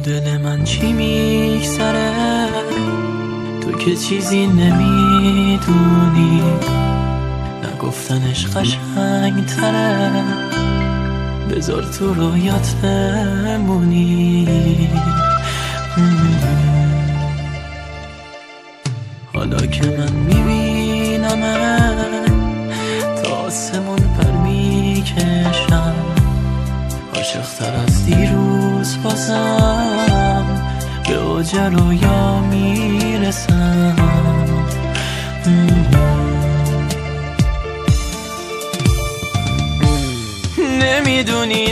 دل من چی میگذره، تو که چیزی نمیدونی، نگفتنش قشنگ تره، بذار تو رویات بمونی. حالا که من میبینم تا آسمون پر میکشم، عاشق‌تر از دیروز بازم به اوج رویا میرسم. نمیدونی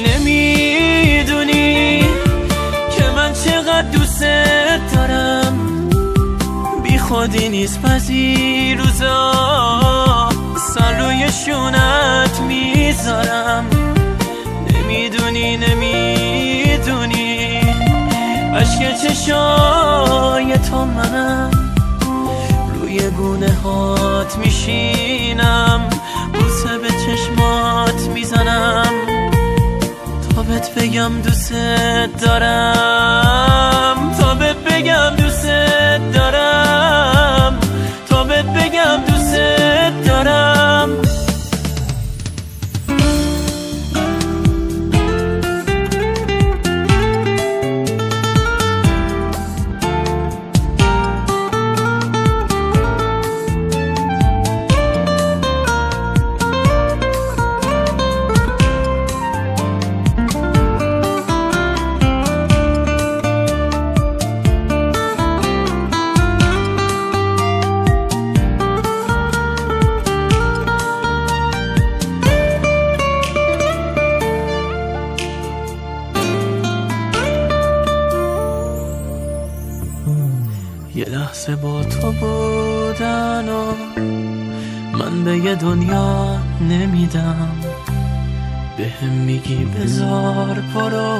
که من چقدر دوست دارم، بی خودی نیست بعضی روزا سر روی شونت میذارم. نمیدونی عشق چشای تو منم، روی گونه هات میشینم، بوسه به چشمات میزنم، تا بهت بگم دوست دارم، تا بهت بگم دوست دارم، تا بهت بگم دوست دارم. یه لحظه با تو بودن و من به یه دنیا نمیدم، بهم میگی بذار برو،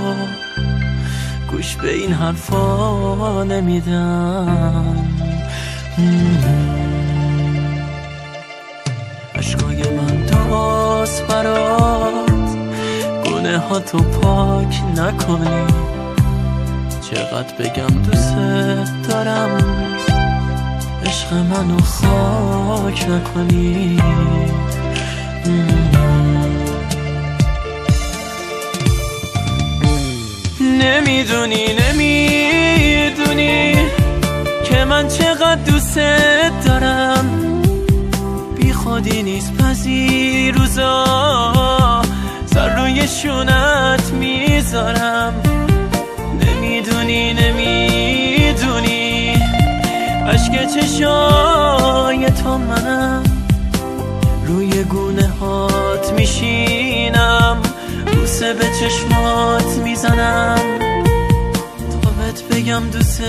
گوش به این حرفا نمیدم. عشقای من داست برات، گونه ها تو پاک نکنی، چقدر بگم دوست دارم، عشق منو خاک نکنی. نمیدونی که من چقدر دوست دارم، بی خودی نیست بعضی روزا سر روی شونت میذارم. نمیدونی عشق چشای تو منم، روی گونه هات میشینم، بوسه به چشمات میزنم، تا بهت بگم دوست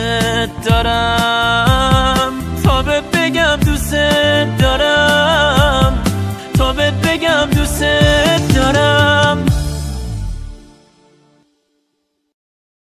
دارم، تا بهت بگم دوست دارم، تا بهت بگم دوست